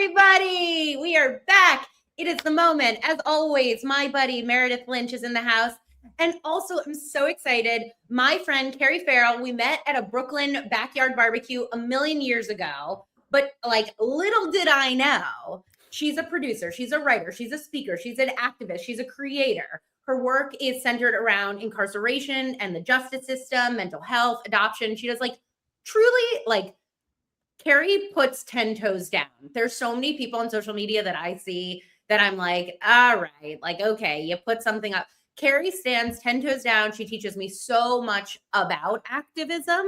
everybody. We are back. It is the moment. As always, my buddy Meredith Lynch is in the house. And also, I'm so excited. My friend Kari Farrell, we met at a Brooklyn backyard barbecue a million years ago. But like, little did I know, she's a producer, she's a writer, she's a speaker, she's an activist, she's a creator. Her work is centered around incarceration and the justice system, mental health, adoption. She does truly Kari puts 10 toes down. There's so many people on social media that I see that I'm like, all right, okay, you put something up. Kari stands 10 toes down. She teaches me so much about activism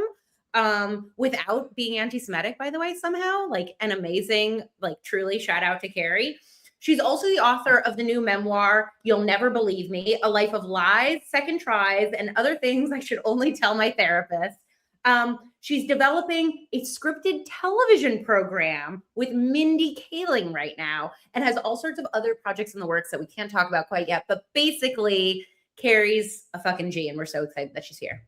without being anti-Semitic, by the way, somehow. An amazing, truly shout out to Kari. She's also the author of the new memoir, You'll Never Believe Me, A Life of Lies, Second Tries, and Other Things I Should Only Tell My Therapist. She's developing a scripted television program with Mindy Kaling right now and has all sorts of other projects in the works that we can't talk about quite yet. But basically, Kari's a fucking G, and we're so excited that she's here.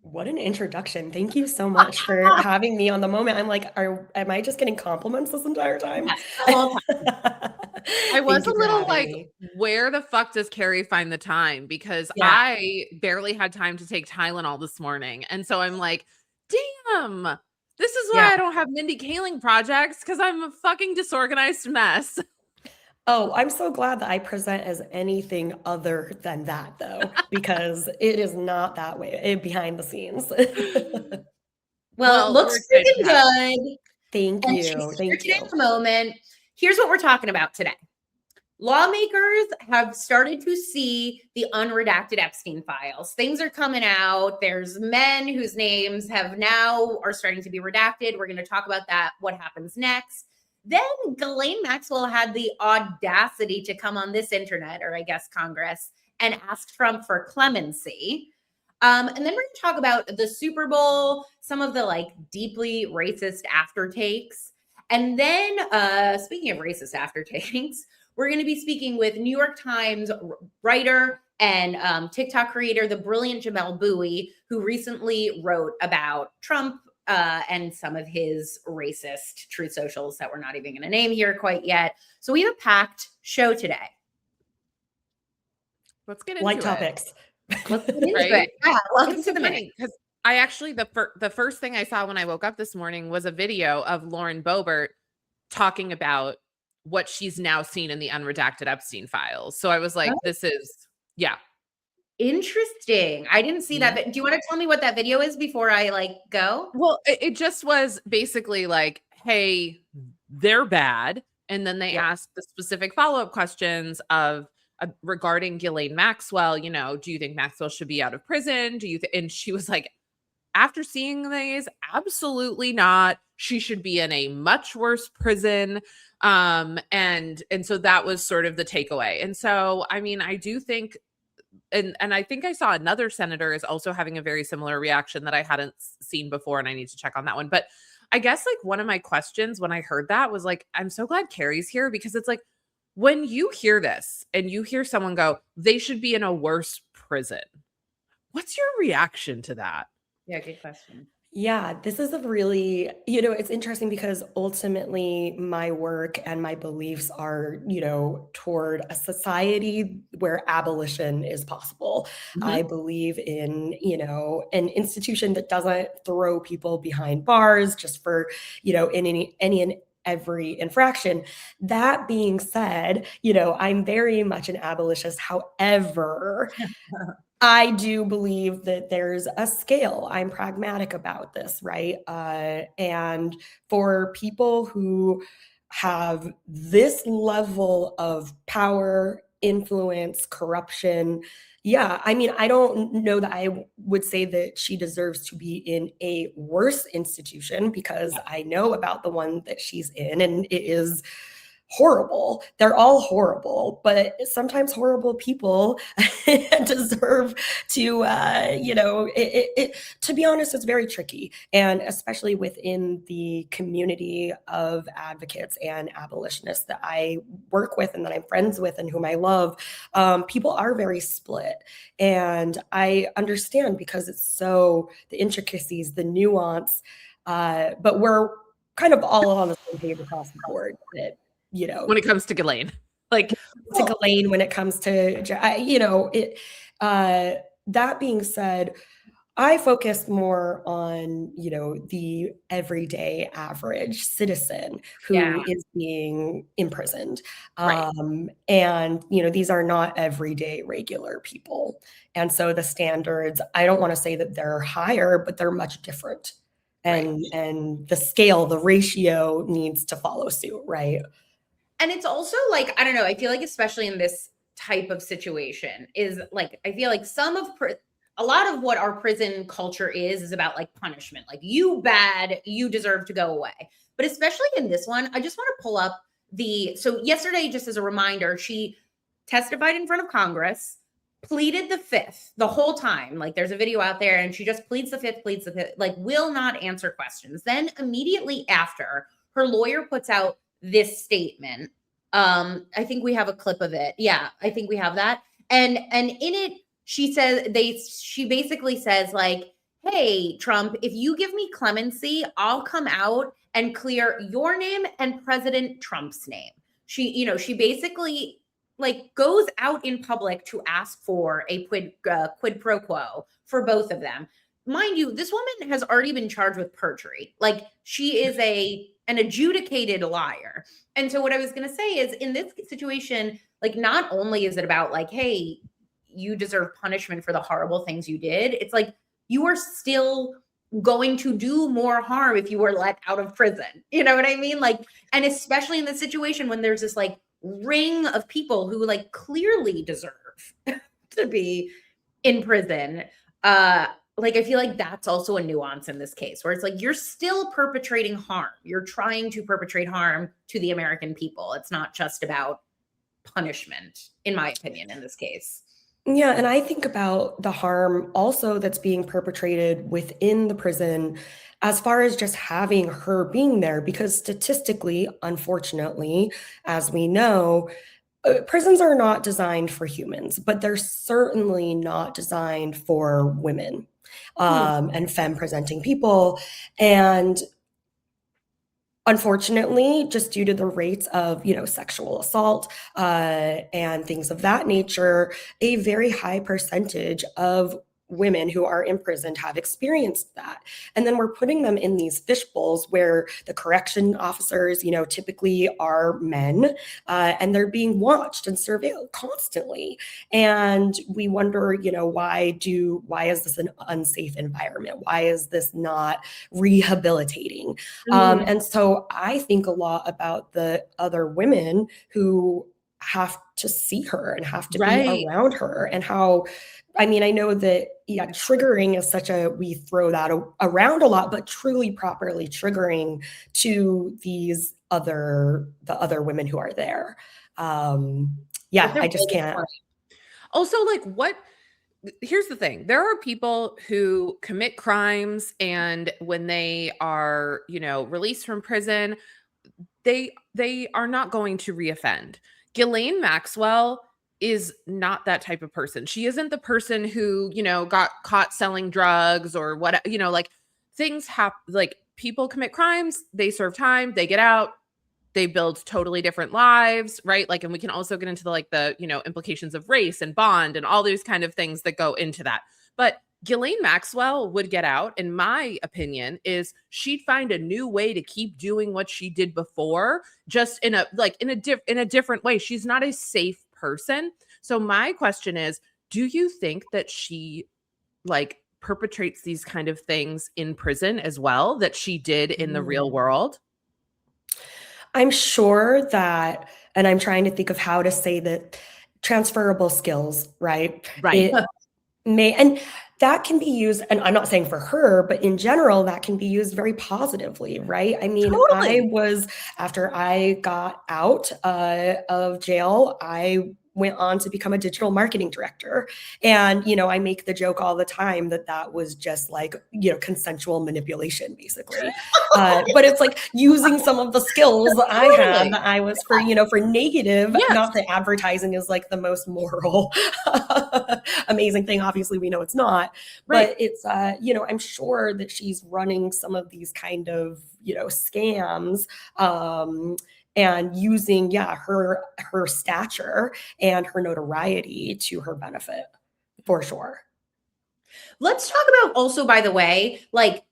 What an introduction. Thank you so much for having me on the moment. I'm like, am I just getting compliments this entire time? Yes, the whole time. I was a little like, where the fuck does Kari find the time? Because I barely had time to take Tylenol this morning. And so I'm like, damn, this is why I don't have Mindy Kaling projects, because I'm a fucking disorganized mess. Oh, I'm so glad that I present as anything other than that, though, because it is not that way behind the scenes. Well, it looks pretty good. Thank you. Thank you. Moment. Here's what we're talking about today. Lawmakers have started to see the unredacted Epstein files. Things are coming out. There's men whose names are starting to be redacted. We're going to talk about that, what happens next. Then Ghislaine Maxwell had the audacity to come on this internet, or I guess Congress, and ask Trump for clemency. And then we're going to talk about the Super Bowl, some of the deeply racist aftertakes. And then speaking of racist aftertakes, we're going to be speaking with New York Times writer and TikTok creator, the brilliant Jamelle Bouie, who recently wrote about Trump and some of his racist truth socials that we're not even going to name here quite yet. So we have a packed show today. Let's get into topics. Let's get into it. Yeah, welcome to the meeting. Because I actually, the first thing I saw when I woke up this morning was a video of Lauren Boebert talking about what she's now seen in the unredacted Epstein files. So I was like, this is, interesting. I didn't see that. Do you want to tell me what that video is before I go? Well, it just was basically like, hey, they're bad. And then they asked the specific follow-up questions of regarding Ghislaine Maxwell, do you think Maxwell should be out of prison? And she was like, after seeing these, absolutely not. She should be in a much worse prison. And so that was sort of the takeaway. And so, I mean, I do think, and I think I saw another senator is also having a very similar reaction that I hadn't seen before, and I need to check on that one. But I guess one of my questions when I heard that was I'm so glad Kari's here, because it's when you hear this and you hear someone go, they should be in a worse prison, what's your reaction to that? Yeah, good question. Yeah, this is a really, it's interesting because ultimately my work and my beliefs are, toward a society where abolition is possible. Mm-hmm. I believe in, an institution that doesn't throw people behind bars just for, in any and every infraction. That being said, I'm very much an abolitionist. However, I do believe that there's a scale. I'm pragmatic about this, right? And for people who have this level of power, influence, corruption, I mean, I don't know that I would say that she deserves to be in a worse institution, because I know about the one that she's in, and it is horrible. They're all horrible, but sometimes horrible people deserve to, to be honest, it's very tricky. And especially within the community of advocates and abolitionists that I work with and that I'm friends with and whom I love, people are very split. And I understand, because it's so, the intricacies, the nuance, but we're kind of all on the same page across the board that, you know, when it comes to Ghislaine, like to Ghislaine, when it comes to, you know, that being said, I focus more on, you know, the everyday average citizen who is being imprisoned. Right. And, you know, these are not everyday regular people. And so the standards, I don't want to say that they're higher, but they're much different. And the scale, the ratio needs to follow suit, right? And it's also like, I don't know, I feel like especially in this type of situation is like, I feel like a lot of what our prison culture is about like punishment. Like, you bad, you deserve to go away. But especially in this one, I just want to pull up so yesterday, just as a reminder, she testified in front of Congress, pleaded the fifth the whole time. Like, there's a video out there and she just pleads the fifth, like will not answer questions. Then immediately after, her lawyer puts out this statement. I think we have a clip of it. Yeah, I think we have that. And in it, she basically says like, hey, Trump, if you give me clemency, I'll come out and clear your name and President Trump's name. She basically like goes out in public to ask for a quid pro quo for both of them. Mind you, this woman has already been charged with perjury. Like, she is an adjudicated liar. And so what I was going to say is, in this situation, like, not only is it about like, hey, you deserve punishment for the horrible things you did, it's like you are still going to do more harm if you were let out of prison. You know what I mean? Like, and especially in this situation when there's this like ring of people who like clearly deserve to be in prison. Like, I feel like that's also a nuance in this case where it's like, you're still perpetrating harm. You're trying to perpetrate harm to the American people. It's not just about punishment, in my opinion, in this case. Yeah, and I think about the harm also that's being perpetrated within the prison as far as just having her being there, because statistically, unfortunately, as we know, prisons are not designed for humans, but they're certainly not designed for women and femme-presenting people. And unfortunately, just due to the rates of, you know, sexual assault and things of that nature, a very high percentage of women who are imprisoned have experienced that. And then we're putting them in these fishbowls where the correction officers, you know, typically are men, and they're being watched and surveilled constantly. And we wonder, you know, why is this an unsafe environment? Why is this not rehabilitating? And so I think a lot about the other women who have to see her and have to be around her, and how, I mean, I know that, yeah, triggering is we throw that around a lot, but truly properly triggering to the other women who are there. Yeah, I just can't. Also, like, here's the thing. There are people who commit crimes, and when they are, you know, released from prison, they are not going to reoffend. Ghislaine Maxwell is not that type of person. She isn't the person who, you know, got caught selling drugs or what, you know, like, things happen. Like, people commit crimes, they serve time, they get out, they build totally different lives, right? Like, and we can also get into the you know, implications of race and bond and all these kind of things that go into that. But Ghislaine Maxwell would get out, in my opinion, is she'd find a new way to keep doing what she did before, just in a different way. She's not a safe person. So my question is, do you think that she like perpetrates these kind of things in prison as well that she did in the real world? I'm sure that, and I'm trying to think of how to say that, transferable skills, right? Right. And that can be used, and I'm not saying for her, but in general, that can be used very positively, right? I mean, Totally. after I got out of jail, I went on to become a digital marketing director. And, you know, I make the joke all the time that was just like, you know, consensual manipulation, basically. But it's like using some of the skills that I had that I was for, you know, for negative, not that advertising is like the most moral, amazing thing. Obviously, we know it's not, but it's, you know, I'm sure that she's running some of these kind of, you know, scams, and using, her stature and her notoriety to her benefit, for sure. Let's talk about also, by the way, like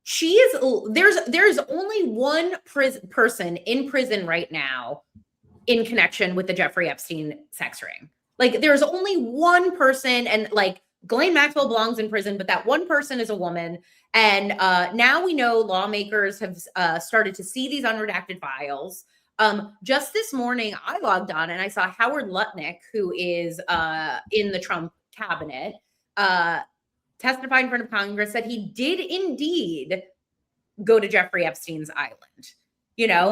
there's only one person in prison right now in connection with the Jeffrey Epstein sex ring. Like there's only one person, and like Ghislaine Maxwell belongs in prison, but that one person is a woman. And now we know lawmakers have started to see these unredacted files. Just this morning, I logged on and I saw Howard Lutnick, who is in the Trump cabinet, testify in front of Congress that he did indeed go to Jeffrey Epstein's island. You know,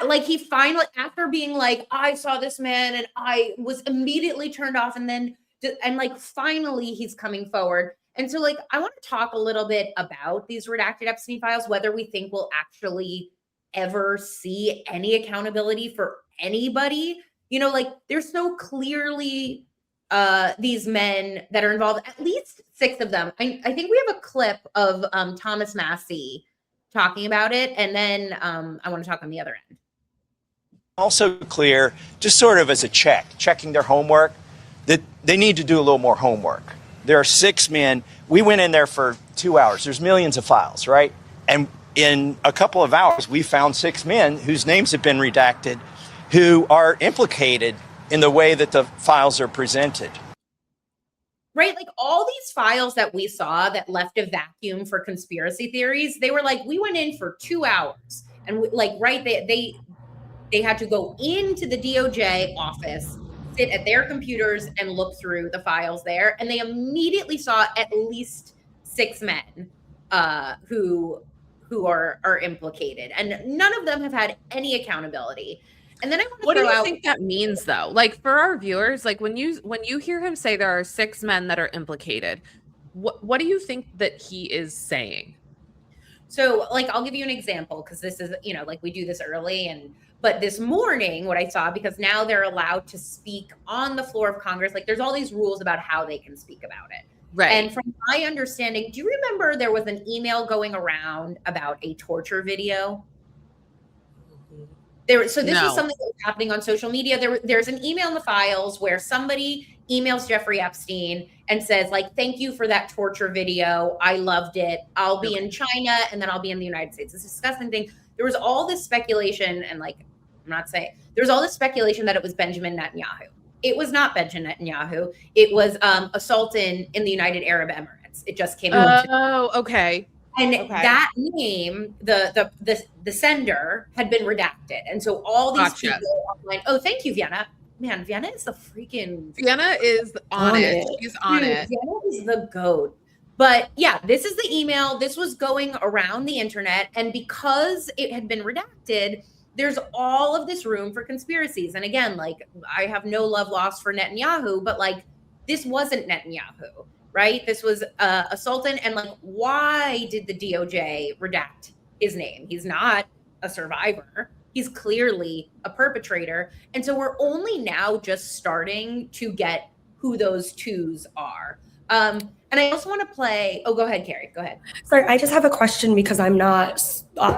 like he finally, after being like, I saw this man and I was immediately turned off, and like finally he's coming forward. And so like I want to talk a little bit about these redacted Epstein files, whether we think we'll actually ever see any accountability for anybody. You know, like there's so clearly these men that are involved, at least 6 of them. I think we have a clip of Thomas Massey talking about it, and then I want to talk on the other end. Also clear, just sort of as a checking their homework, that they need to do a little more homework. There are 6 men. We went in there for 2 hours. There's millions of files, right? And in a couple of hours, we found 6 men whose names have been redacted, who are implicated in the way that the files are presented. Right? Like all these files that we saw that left a vacuum for conspiracy theories, they were like, we went in for 2 hours, and they had to go into the DOJ office, sit at their computers and look through the files there. And they immediately saw at least 6 men who are implicated, and none of them have had any accountability. And then I want to what do you think that means, though? Like for our viewers, like when you hear him say there are 6 men that are implicated, what do you think that he is saying? So like I'll give you an example, because this is, you know, like we do this early, but this morning what I saw, because now they're allowed to speak on the floor of Congress, like there's all these rules about how they can speak about it. Right. And from my understanding, do you remember there was an email going around about a torture video? So this is something that was happening on social media. There's an email in the files where somebody emails Jeffrey Epstein and says, like, thank you for that torture video. I loved it. I'll be in China and then I'll be in the United States. It's a disgusting thing. There was all this speculation, and like, I'm not saying, there's all this speculation that it was Benjamin Netanyahu. It was not Benjamin Netanyahu. It was a sultan in the United Arab Emirates. It just came out. Oh, okay. And that name, the sender, had been redacted. And so all these people are like, oh, thank you, Vienna. Man, Vienna is the freaking... Vienna is on it. She's on it. Vienna is the GOAT. But yeah, this is the email. This was going around the internet. And because it had been redacted, there's all of this room for conspiracies. And again, like, I have no love lost for Netanyahu, but like, this wasn't Netanyahu. Right? This was a sultan. And like, why did the DOJ redact his name? He's not a survivor. He's clearly a perpetrator. And so we're only now just starting to get who those 2s are. And I also want to play. Oh, go ahead, Kari. Go ahead. Sorry, I just have a question, because I'm not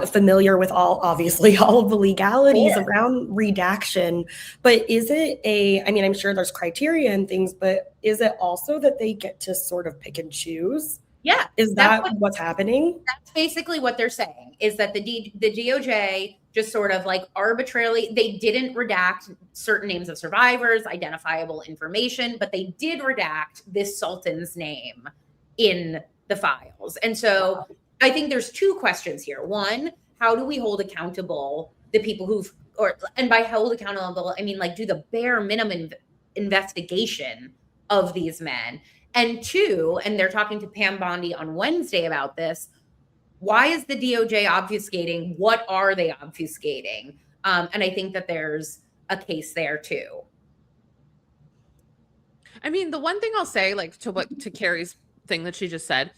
familiar with all of the legalities around redaction. But is it I mean, I'm sure there's criteria and things, but is it also that they get to sort of pick and choose? Yeah. Is that what's happening? That's basically what they're saying, is that the DOJ just sort of like arbitrarily, they didn't redact certain names of survivors, identifiable information, but they did redact this sultan's name in the files. And so I think there's 2 questions here. One, how do we hold accountable the people and by hold accountable, I mean like do the bare minimum investigation of these men. And 2, and they're talking to Pam Bondi on Wednesday about this, why is the DOJ obfuscating? What are they obfuscating? And I think that there's a case there too. I mean, the one thing I'll say, like to Carrie's thing that she just said,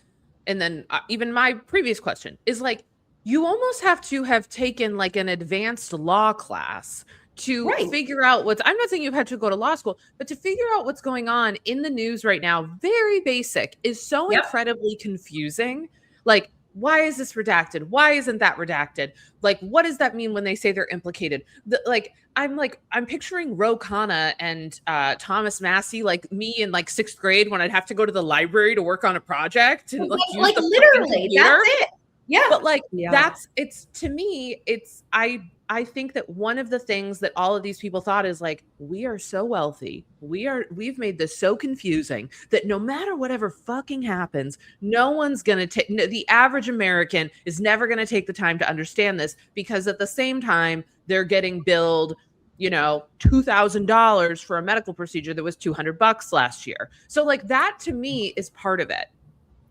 and then even my previous question is like, you almost have to have taken like an advanced law class to figure out I'm not saying you've had to go to law school, but to figure out what's going on in the news right now, very basic, is so incredibly confusing. Like, why is this redacted? Why isn't that redacted? Like, what does that mean when they say they're implicated? I'm picturing Ro Khanna and Thomas Massey, like me in like 6th grade when I'd have to go to the library to work on a project and like literally, that's it. Yeah. But like, it's to me, I think that one of the things that all of these people thought is like, we are so wealthy. We've made this so confusing that no matter whatever fucking happens, no one's going to take, the average American is never going to take the time to understand this, because at the same time, they're getting billed, $2,000 for a medical procedure that was $200 last year. So like that to me is part of it.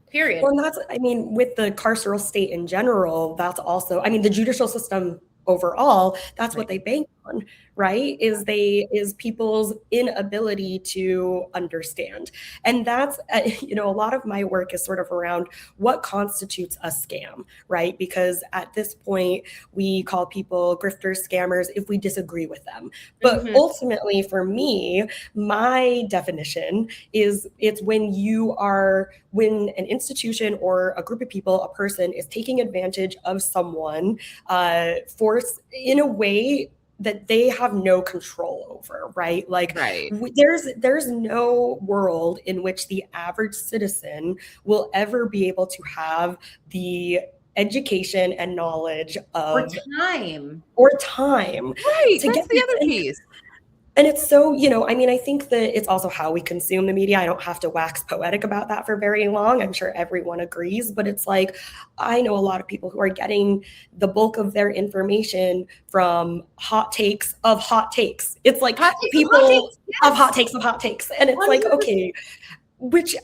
Period. Well, with the carceral state in general, that's also, the judicial system overall, that's what they bank on, right? Is people's inability to understand. And that's, a lot of my work is sort of around what constitutes a scam, right? Because at this point, we call people grifters, scammers, if we disagree with them. But ultimately, for me, my definition is it's when an institution or a group of people, a person is taking advantage of someone in a way that they have no control over, right? Like there's no world in which the average citizen will ever be able to have the education and knowledge of or time. Right, that's the other piece. And it's so, I think that it's also how we consume the media. I don't have to wax poetic about that for very long. I'm sure everyone agrees, but it's like, I know a lot of people who are getting the bulk of their information from hot takes of hot takes. It's like people of hot takes of hot takes. And it's 100%. Like, okay,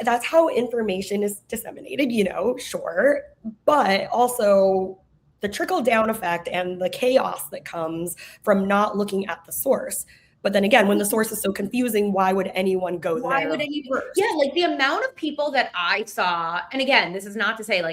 that's how information is disseminated, sure. But also the trickle down effect and the chaos that comes from not looking at the source. But then again, when the source is so confusing, why would anyone go there? Why would anyone? Yeah, like the amount of people that I saw, and again, this is not to say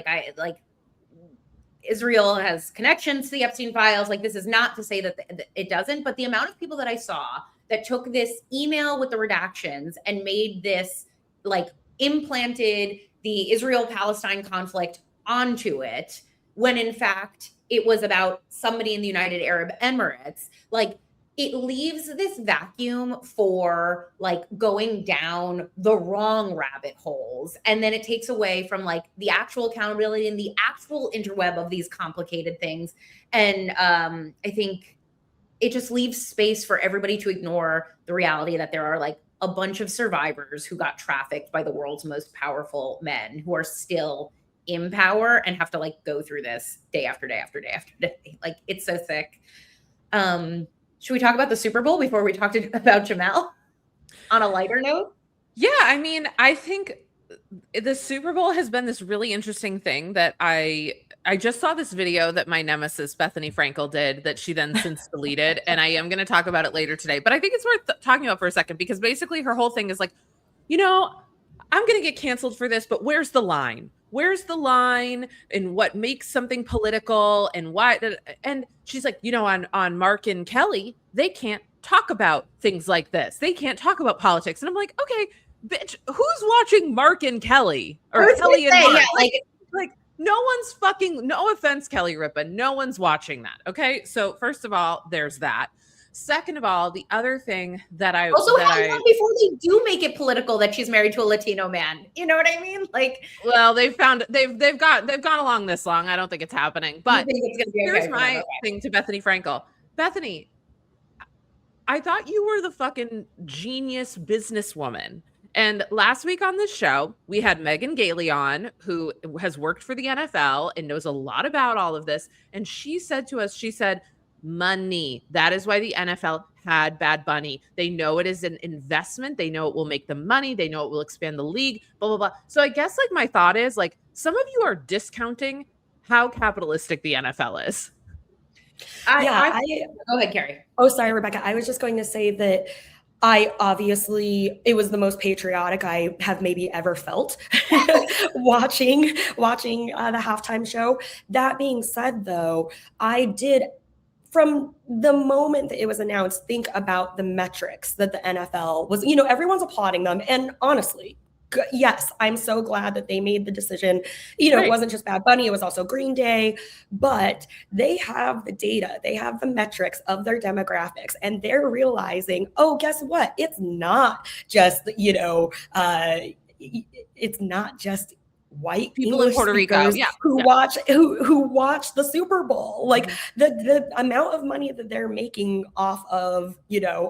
Israel has connections to the Epstein files. Like, this is not to say that it doesn't, but the amount of people that I saw that took this email with the redactions and made this, like, implanted the Israel-Palestine conflict onto it, when in fact it was about somebody in the United Arab Emirates, like, it leaves this vacuum for like going down the wrong rabbit holes. And then it takes away from like the actual accountability and the actual interweb of these complicated things. And I think it just leaves space for everybody to ignore the reality that there are like a bunch of survivors who got trafficked by the world's most powerful men who are still in power and have to like go through this day after day after day after day. Like, it's so sick. Should we talk about the Super Bowl before we talk about Jamelle on a lighter note? Yeah, I think the Super Bowl has been this really interesting thing that I just saw this video that my nemesis Bethany Frankel did that she then since deleted, and I am going to talk about it later today. But I think it's worth talking about for a second, because basically her whole thing is like, I'm going to get canceled for this, but where's the line? Where's the line and what makes something political and why? And she's like, on Mark and Kelly, they can't talk about things like this. They can't talk about politics. And I'm like, okay, bitch, who's watching Mark and Kelly or Kelly and Mark? Yeah, like no one's fucking, no offense, Kelly Ripa, no one's watching that. Okay. So first of all, there's that. Second of all, the other thing that I also how long before they do make it political that she's married to a Latino man? You know what I mean? Like, well, they've gone along this long. I don't think it's happening. But here's my thing to Bethany Frankel. Bethany, I thought you were the fucking genius businesswoman. And last week on this show, we had Megan Gailey on, who has worked for the NFL and knows a lot about all of this. And she said to us, she said, money. That is why the NFL had Bad Bunny. They know it is an investment. They know it will make them money. They know it will expand the league, blah, blah, blah. So I guess like my thought is like, some of you are discounting how capitalistic the NFL is. Go ahead, Kari. Oh, sorry, Rebecca. I was just going to say that It was the most patriotic I have maybe ever felt watching the halftime show. That being said, though, I did, from the moment that it was announced, think about the metrics that the NFL was, everyone's applauding them. And honestly, yes, I'm so glad that they made the decision. It wasn't just Bad Bunny, it was also Green Day, but they have the data, they have the metrics of their demographics, and they're realizing, oh, guess what? It's not just, it's not just white People English in Puerto Rico, who watch the Super Bowl. Like the amount of money that they're making off of,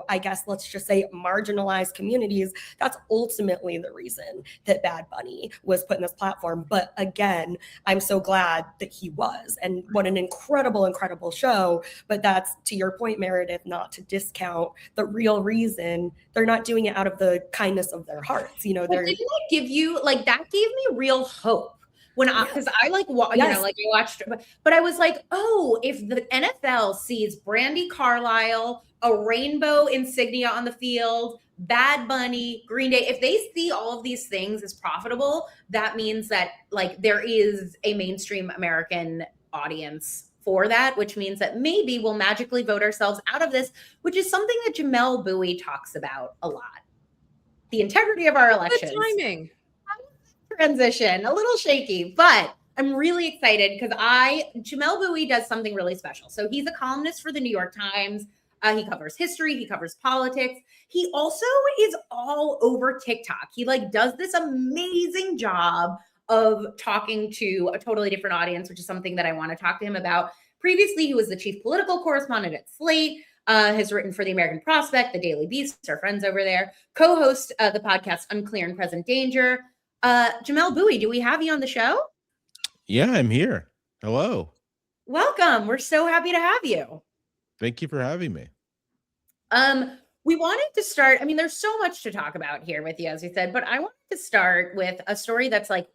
I guess let's just say marginalized communities, that's ultimately the reason that Bad Bunny was put in this platform. But again, I'm so glad that he was, and what an incredible show. But that's, to your point, Meredith, not to discount the real reason they're not doing it out of the kindness of their hearts. Didn't that give you, like, that gave me real hope when because I watched, but I was like, oh, if the NFL sees Brandy Carlisle, a rainbow insignia on the field, Bad Bunny, Green Day, if they see all of these things as profitable, that means that, like, there is a mainstream American audience for that, which means that maybe we'll magically vote ourselves out of this, which is something that Jamelle Bouie talks about a lot. The integrity of our elections. Good timing. Transition, a little shaky, but I'm really excited because Jamelle Bouie does something really special. So he's a columnist for the New York Times. He covers history, he covers politics. He also is all over TikTok. He does this amazing job of talking to a totally different audience, which is something that I want to talk to him about. Previously, he was the chief political correspondent at Slate, has written for the American Prospect, the Daily Beast, our friends over there, co-host the podcast Unclear and Present Danger. Jamelle Bouie, do we have you on the show? Yeah, I'm here. Hello. Welcome. We're so happy to have you. Thank you for having me. We wanted to start, there's so much to talk about here with you, as we said, but I wanted to start with a story that's like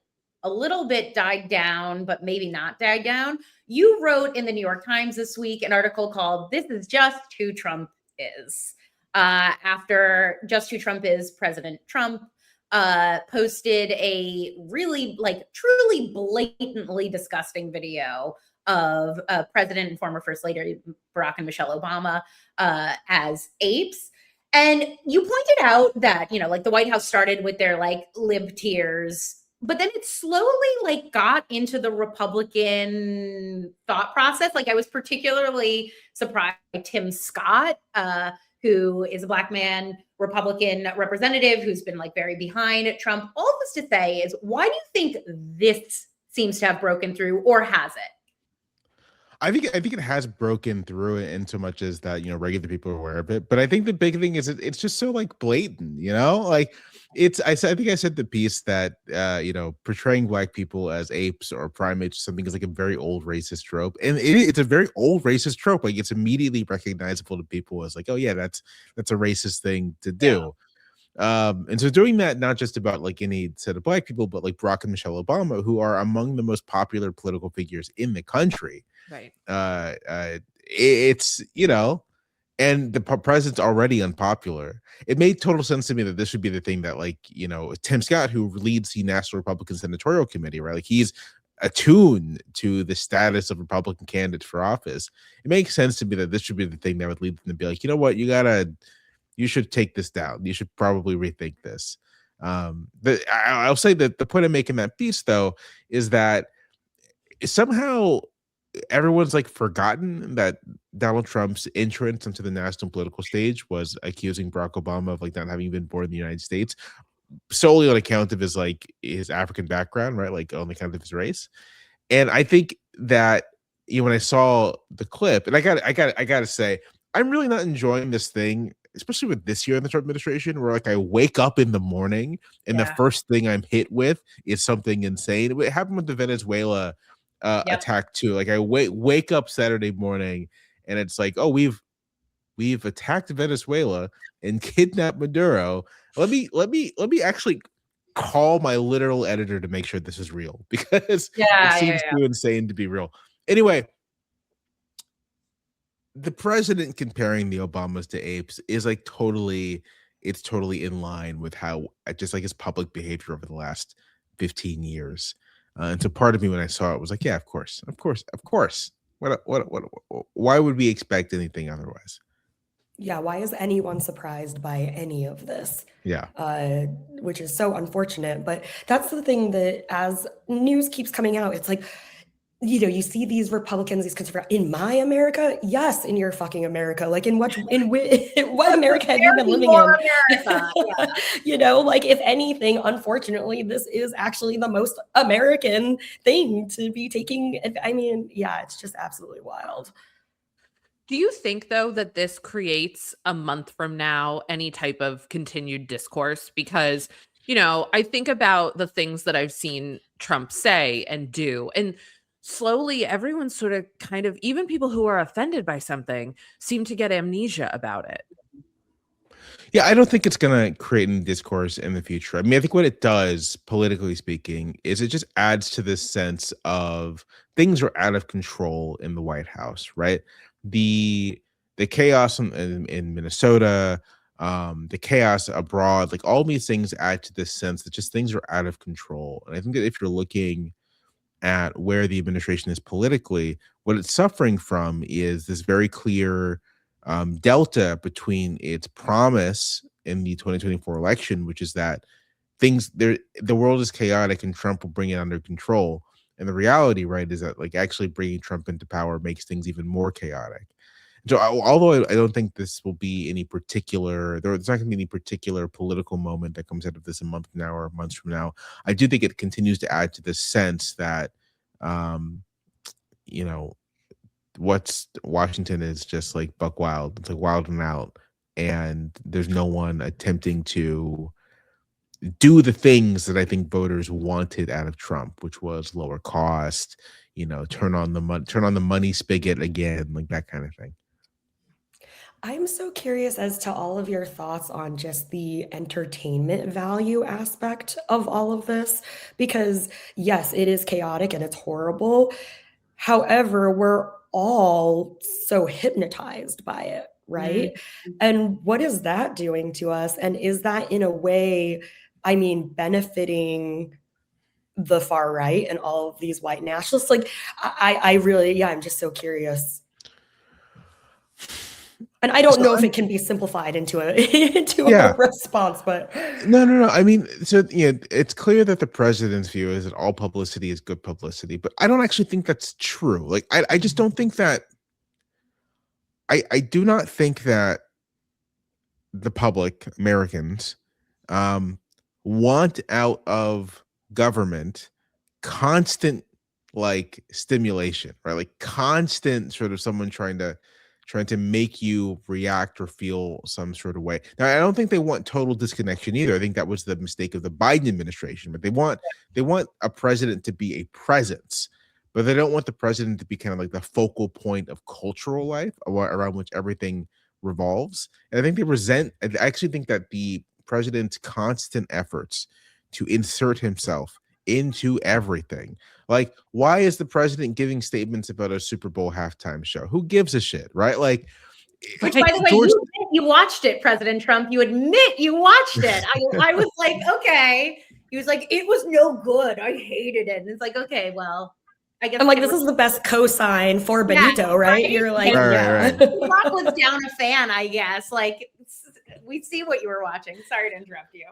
a little bit died down, but maybe not died down. You wrote in the New York Times this week an article called "This is Just Who Trump Is." After Just Who Trump Is, President Trump posted a really, truly blatantly disgusting video of President and former First Lady Barack and Michelle Obama as apes. And you pointed out that, the White House started with their lib tears, but then it slowly got into the Republican thought process. I was particularly surprised by Tim Scott, who is a Black man, Republican representative, who's been very behind Trump. All this to say is, why do you think this seems to have broken through, or has it? I think it has broken through in so much as that, regular people are aware of it. But I think the big thing is it's just so blatant, I think I said the piece that, portraying Black people as apes or primates or something is a very old racist trope. And it's a very old racist trope. It's immediately recognizable to people as oh yeah, that's a racist thing to do. Yeah. And so doing that, not just about any set of Black people, but Barack and Michelle Obama, who are among the most popular political figures in the country. Right. It's, and the president's already unpopular. It made total sense to me that this would be the thing that Tim Scott, who leads the National Republican Senatorial Committee, right? He's attuned to the status of Republican candidates for office. It makes sense to me that this should be the thing that would lead them to be you know what, you should take this down. You should probably rethink this. But I'll say that the point I'm making that piece, though, is that somehow everyone's forgotten that Donald Trump's entrance into the national political stage was accusing Barack Obama of not having been born in the United States solely on account of his African background, right? On account of his race. And I think that when I saw the clip, and I gotta say, I'm really not enjoying this thing, especially with this year in the Trump administration, where I wake up in the morning and the first thing I'm hit with is something insane. It happened with the Venezuela attack too. I wake up Saturday morning and it's oh, we've attacked Venezuela and kidnapped Maduro. Let me actually call my literal editor to make sure this is real, because it seems too insane to be real. Anyway, the president comparing the Obamas to apes is totally it's totally in line with how just like his public behavior over the last 15 years. And so part of me when I saw it was like, yeah, of course, of course, of course. Why would we expect anything otherwise? Yeah, why is anyone surprised by any of this? Yeah. Which is so unfortunate. But that's the thing that as news keeps coming out, it's like, you see these Republicans, these conservatives in my America. Yes, in your fucking America. Like what America have you been living in? America. Yeah. Like if anything, unfortunately, this is actually the most American thing to be taking. I mean, yeah, it's just absolutely wild. Do you think, though, that this creates a month from now any type of continued discourse? Because, I think about the things that I've seen Trump say and do, and slowly everyone's sort of kind of, even people who are offended by something seem to get amnesia about it. Yeah, I don't think it's going to create any discourse in the future. I mean, I think what it does, politically speaking, is it just adds to this sense of things are out of control in the White House, right? The chaos in Minnesota, the chaos abroad, like all these things add to this sense that just things are out of control. And I think that if you're looking at where the administration is politically, what it's suffering from is this very clear delta between its promise in the 2024 election, which is that the world is chaotic and Trump will bring it under control. And the reality, right, is that like actually bringing Trump into power makes things even more chaotic. So although I don't think this will be any there's not going to be any particular political moment that comes out of this a month from now or months from now, I do think it continues to add to this sense that, what's Washington is just like buck wild. It's like wild and out. And there's no one attempting to do the things that I think voters wanted out of Trump, which was lower cost, turn on the money spigot again, like that kind of thing. I'm so curious as to all of your thoughts on just the entertainment value aspect of all of this, because yes, it is chaotic and it's horrible. However, we're all so hypnotized by it, right? Mm-hmm. And what is that doing to us? And is that in a way, benefiting the far right and all of these white nationalists? Like, I really, I'm just so curious. And I don't know if it can be simplified into a response, but no. I mean, so it's clear that the president's view is that all publicity is good publicity, but I don't actually think that's true. Like, I just don't think that. I do not think that the public, Americans, want out of government constant like stimulation, right? Like constant sort of someone trying to make you react or feel some sort of way. Now, I don't think they want total disconnection either. I think that was the mistake of the Biden administration, but they want a president to be a presence, but they don't want the president to be kind of like the focal point of cultural life around which everything revolves. And I actually think that the president's constant efforts to insert himself into everything. Like, why is the president giving statements about a Super Bowl halftime show? Who gives a shit, right? Like, which, by the way, you watched it, President Trump. You admit you watched it. I was like, okay. He was like, it was no good. I hated it. And it's like, okay, well, I guess. I'm like, this is the best cosign for Benito, right? You're like, right. Rock was down a fan, I guess. Like, we see what you were watching. Sorry to interrupt you.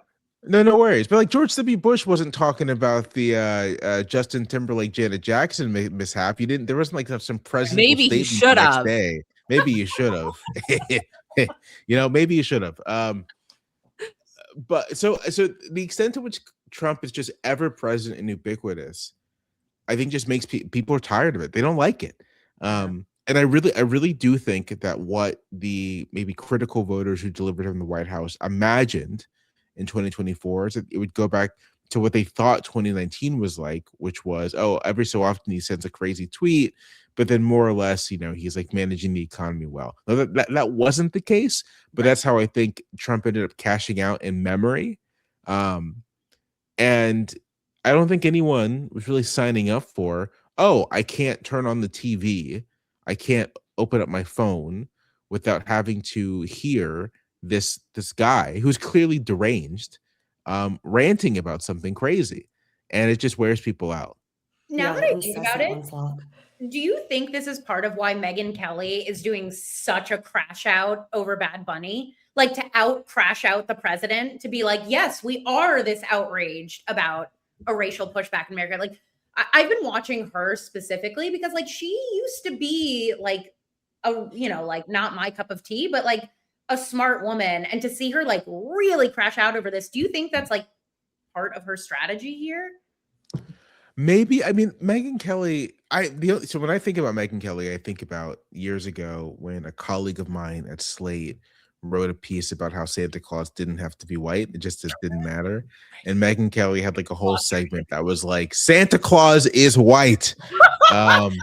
No worries. But like George W. Bush wasn't talking about the Justin Timberlake, Janet Jackson mishap. There wasn't like some presidential Maybe he should have. Maybe you should have. Maybe you should have. But so the extent to which Trump is just ever present and ubiquitous, I think just makes people are tired of it. They don't like it. And I really do think that what the maybe critical voters who delivered him the White House imagined in 2024 is that it would go back to what they thought 2019 was like, which was, every so often he sends a crazy tweet, but then more or less, he's like managing the economy well. Now, that wasn't the case, but that's how I think Trump ended up cashing out in memory. And I don't think anyone was really signing up for, I can't turn on the TV, I can't open up my phone without having to hear this guy who's clearly deranged, ranting about something crazy, and it just wears people out. Now Yeah, that I an think about incessant it, onslaught. do you think this is part of why Megyn Kelly is doing such a crash out over Bad Bunny? Like to crash out the president, to be like, yes, we are this outraged about a racial pushback in America. Like I've been watching her specifically because like she used to be like like not my cup of tea, but like a smart woman. And to see her like really crash out over this, do you think that's like part of her strategy here? Maybe. I mean, Megyn Kelly. So when I think about Megyn Kelly, I think about years ago when a colleague of mine at Slate wrote a piece about how Santa Claus didn't have to be white; it didn't matter. And Megyn Kelly had like a whole segment that was like, Santa Claus is white.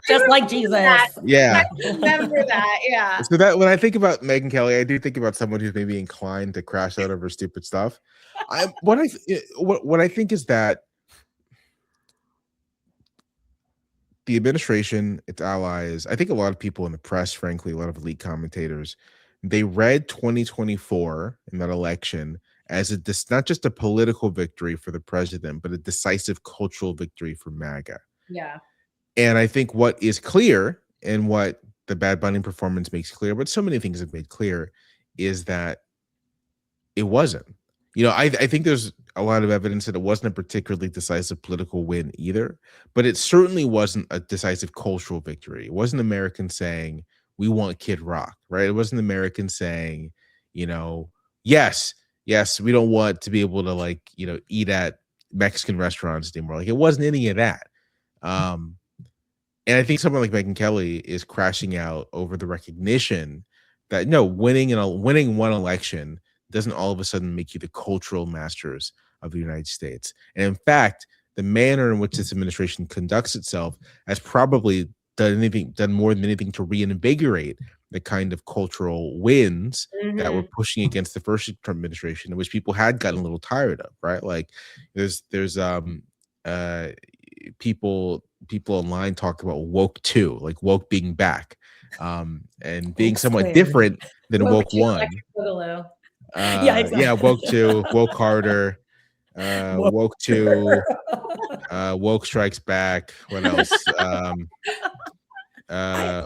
Just like Jesus. Yeah. I remember that. Yeah. So that when I think about Megyn Kelly, I do think about someone who's maybe inclined to crash out over stupid stuff. What I think is that the administration, its allies, I think a lot of people in the press, frankly, a lot of elite commentators, they read 2024 in that election as not just a political victory for the president, but a decisive cultural victory for MAGA. Yeah. And I think what is clear, and what the Bad Bunny performance makes clear, but so many things have made clear, is that it wasn't. I think there's a lot of evidence that it wasn't a particularly decisive political win either, but it certainly wasn't a decisive cultural victory. It wasn't Americans saying, we want Kid Rock, right? It wasn't Americans saying, yes, we don't want to be able to eat at Mexican restaurants anymore. Like, it wasn't any of that. And I think someone like Megyn Kelly is crashing out over the recognition that winning one election doesn't all of a sudden make you the cultural masters of the United States. And in fact, the manner in which this administration conducts itself has probably done more than anything to reinvigorate the kind of cultural wins that were pushing against the first Trump administration, which people had gotten a little tired of, right? Like there's people online talk about woke 2, like woke being back, and being somewhat different than woke 1. Yeah, exactly. Yeah, woke 2, woke harder, woke 2, woke strikes back. What else?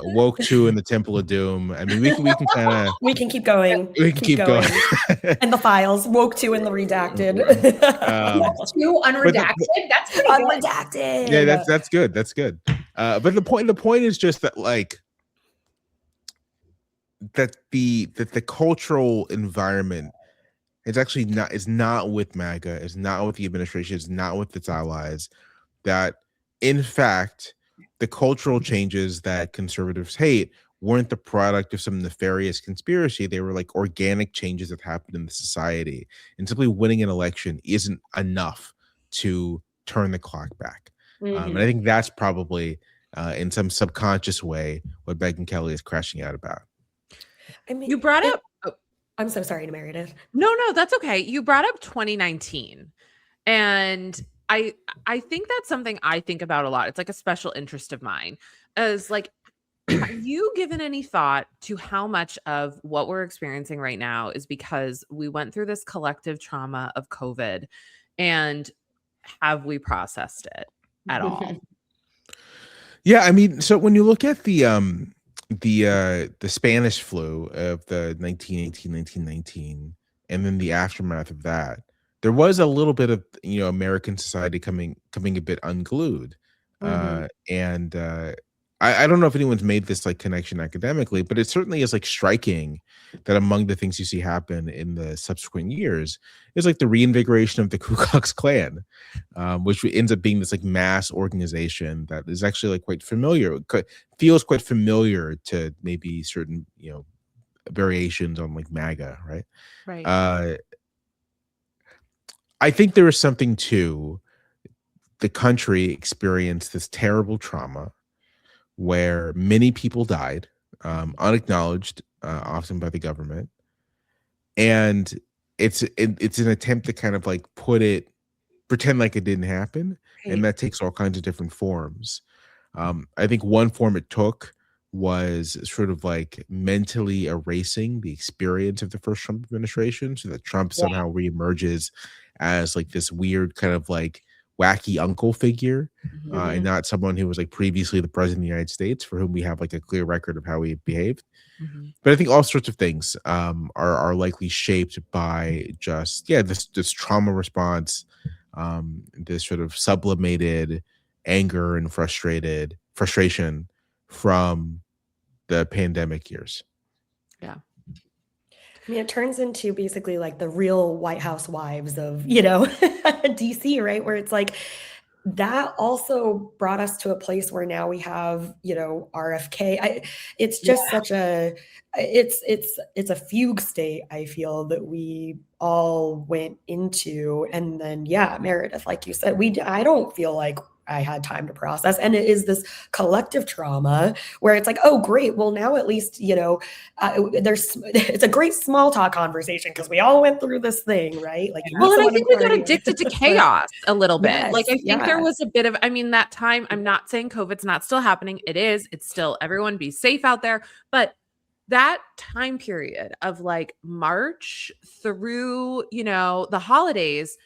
Woke 2 in the Temple of Doom. I mean, we can kind of we can keep going. We can keep going. And the files, woke 2 in the redacted. Woke 2 unredacted. That's pretty good. Unredacted. Yeah, that's good. That's good. But the point is just that that the cultural environment is not with MAGA, is not with the administration, is not with its allies. That in fact, the cultural changes that conservatives hate weren't the product of some nefarious conspiracy. They were like organic changes that happened in the society. And simply winning an election isn't enough to turn the clock back. And I think that's probably in some subconscious way what Megyn Kelly is crashing out about. I mean, You brought up I'm so sorry, Meredith. No, that's okay. You brought up 2019. And I think that's something I think about a lot. It's like a special interest of mine. As like, have you given any thought to how much of what we're experiencing right now is because we went through this collective trauma of COVID, and have we processed it at all? Yeah, I mean, so when you look at the Spanish flu of the 1918, 1919, and then the aftermath of that, there was a little bit of American society coming a bit unglued, and I don't know if anyone's made this like connection academically, but it certainly is like striking that among the things you see happen in the subsequent years is like the reinvigoration of the Ku Klux Klan, which ends up being this like mass organization that is actually like quite familiar, feels quite familiar to maybe certain variations on like MAGA, right? Right. I think there is something to the country experienced this terrible trauma where many people died, unacknowledged, often by the government, and it's an attempt to kind of like pretend like it didn't happen, and that takes all kinds of different forms. I think one form it took was sort of like mentally erasing the experience of the first Trump administration so that Trump Yeah. somehow reemerges as like this weird kind of like wacky uncle figure, and not someone who was like previously the president of the United States for whom we have like a clear record of how he behaved. But I think all sorts of things are likely shaped by just this trauma response, this sort of sublimated anger and frustration from the pandemic years. Yeah. I mean, it turns into basically like the real White House wives of, DC, right? Where it's like that also brought us to a place where now we have, RFK. It's just such a it's a fugue state, I feel, that we all went into. And then Meredith, like you said, I don't feel like I had time to process. And it is this collective trauma where it's like, oh, great. Well, now at least, it's a great small talk conversation because we all went through this thing, right? Like, well, and I think we got addicted to chaos a little bit. Yes, like, I think there was a bit of, that time, I'm not saying COVID's not still happening. It is. It's still, everyone be safe out there. But that time period of like March through, the holidays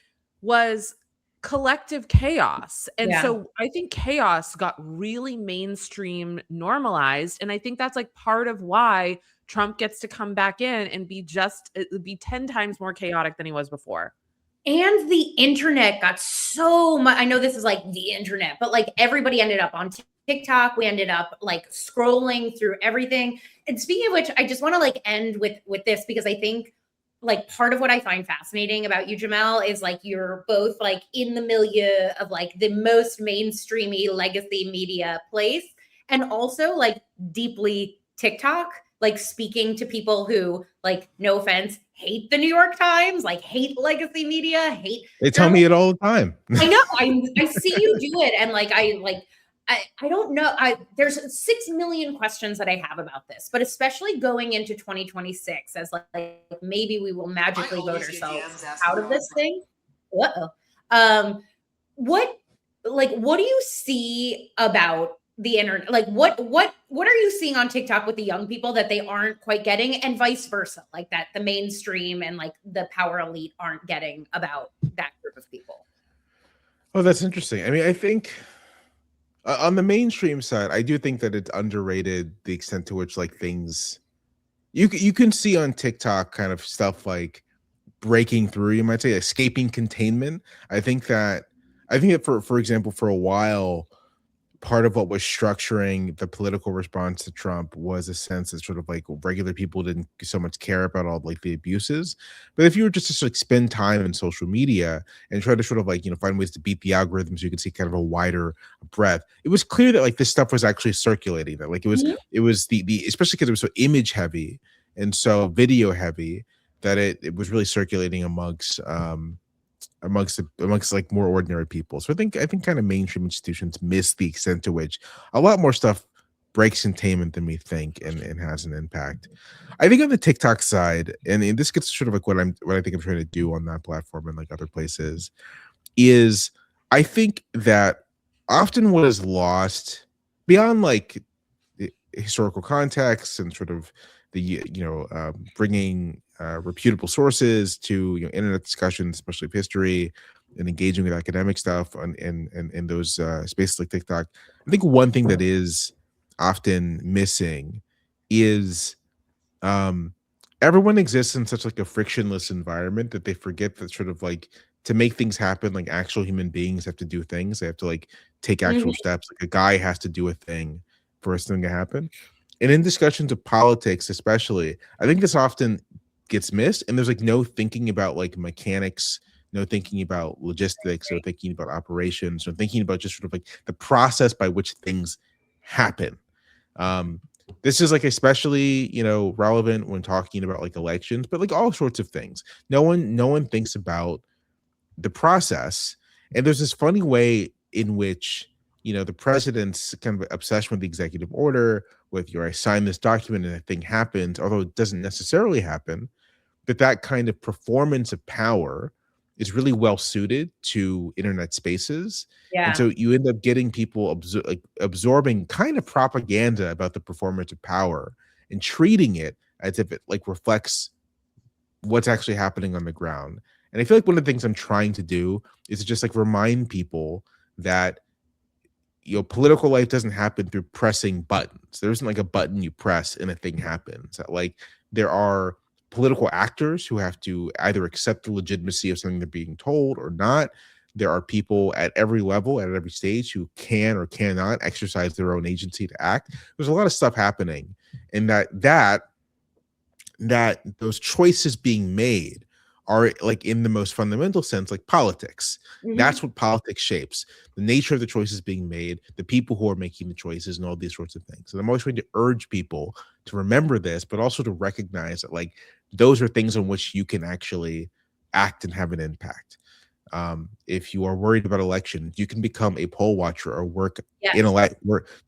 was collective chaos. And so I think chaos got really mainstream normalized. And I think that's like part of why Trump gets to come back in and be 10 times more chaotic than he was before. And the internet got so much. I know this is like the internet, but like everybody ended up on TikTok. We ended up like scrolling through everything. And speaking of which, I just want to like end with this, because I think like part of what I find fascinating about you, Jamelle, is like you're both like in the milieu of like the most mainstreamy legacy media place, and also like deeply TikTok, like speaking to people who, like, no offense, hate the New York Times, like hate legacy media, They tell me it all the time. I know. I see you do it, and like I don't know. There's 6 million questions that I have about this, but especially going into 2026, as like maybe we will magically vote ourselves out of this thing. Uh-oh. What do you see about the internet? Like what are you seeing on TikTok with the young people that they aren't quite getting, and vice versa, like that the mainstream and like the power elite aren't getting about that group of people? Oh, that's interesting. I mean, I think on the mainstream side, I do think that it's underrated the extent to which like things you can see on TikTok kind of stuff like breaking through, you might say, escaping containment. I think that for example, for a while, part of what was structuring the political response to Trump was a sense that sort of like regular people didn't so much care about all like the abuses. But if you were just to like spend time in social media and try to sort of like, find ways to beat the algorithms, you could see kind of a wider breadth. It was clear that like this stuff was actually circulating, that like it was the especially because it was so image heavy and so video heavy, that it was really circulating amongst like more ordinary people. So I think kind of mainstream institutions miss the extent to which a lot more stuff breaks containment than we think and has an impact. I think on the TikTok side, and this gets sort of like what I think I'm trying to do on that platform and like other places, is I think that often what is lost beyond like the historical context and sort of the bringing reputable sources to internet discussions, especially of history, and engaging with academic stuff in those spaces like TikTok. I think one thing that is often missing is everyone exists in such like a frictionless environment that they forget that sort of like to make things happen, like actual human beings have to do things. They have to like take actual steps. Like a guy has to do a thing for something to happen. And in discussions of politics, especially, I think this often gets missed, and there's like no thinking about like mechanics, no thinking about logistics, or thinking about operations, or thinking about just sort of like the process by which things happen. This is like especially relevant when talking about like elections, but like all sorts of things. No one thinks about the process, and there's this funny way in which the president's kind of obsession with the executive order, with I sign this document and a thing happens, although it doesn't necessarily happen, but that kind of performance of power is really well suited to internet spaces. Yeah. And so you end up getting people absorbing kind of propaganda about the performance of power and treating it as if it like reflects what's actually happening on the ground. And I feel like one of the things I'm trying to do is to just like remind people that political life doesn't happen through pressing buttons. There isn't like a button you press and a thing happens. Like there are political actors who have to either accept the legitimacy of something they're being told or not. There are people at every level, at every stage, who can or cannot exercise their own agency to act. There's a lot of stuff happening, and that those choices being made are like in the most fundamental sense, like politics. Mhm. That's what politics shapes: the nature of the choices being made, the people who are making the choices, and all these sorts of things. And I'm always trying to urge people to remember this, but also to recognize that like those are things on which you can actually act and have an impact. If you are worried about elections, you can become a poll watcher or work Yes.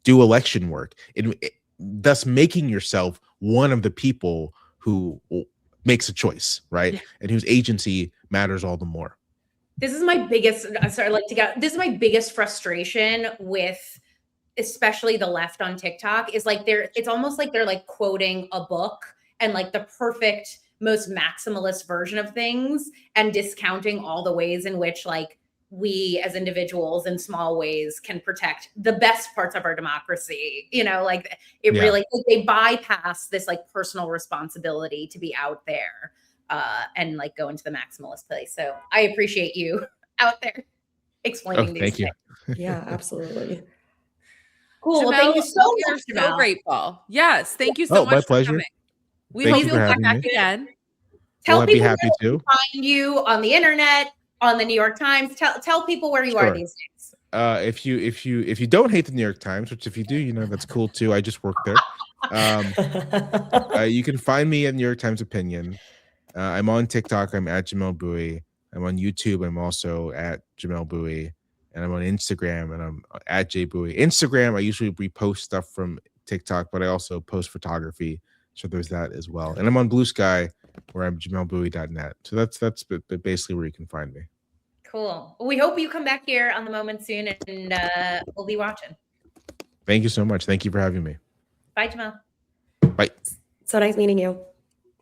do election work, and thus making yourself one of the people who makes a choice, right? Yeah. And whose agency matters all the more. This is my biggest, this is my biggest frustration with especially the left on TikTok is like it's almost like they're like quoting a book and like the perfect, most maximalist version of things and discounting all the ways in which like we as individuals in small ways can protect the best parts of our democracy. Like it really, like, they bypass this like personal responsibility to be out there and like go into the maximalist place. So I appreciate you out there explaining these Thank things. you. Yeah, absolutely. Cool. Well, Jamelle, thank you so we are much, so Jamelle. grateful. Yes, thank you so Oh, much my for pleasure. coming. We Thank hope you you'll for come having back me. again. Tell Well, I'd be people happy where to. to find you on the internet, on the New York Times. Tell people where you are Sure. these days. If you don't hate the New York Times, which if you do, that's cool too. I just work there. You can find me at New York Times Opinion. I'm on TikTok. I'm at Jamelle Bouie. I'm on YouTube. I'm also at Jamelle Bouie. And I'm on Instagram and I'm at JBouie. Instagram, I usually repost stuff from TikTok, but I also post photography. So there's that as well. And I'm on Blue Sky where I'm JamelleBouie.net. So that's basically where you can find me. Cool. We hope you come back here on The Moment soon and we'll be watching. Thank you so much. Thank you for having me. Bye, Jamelle. Bye. So nice meeting you.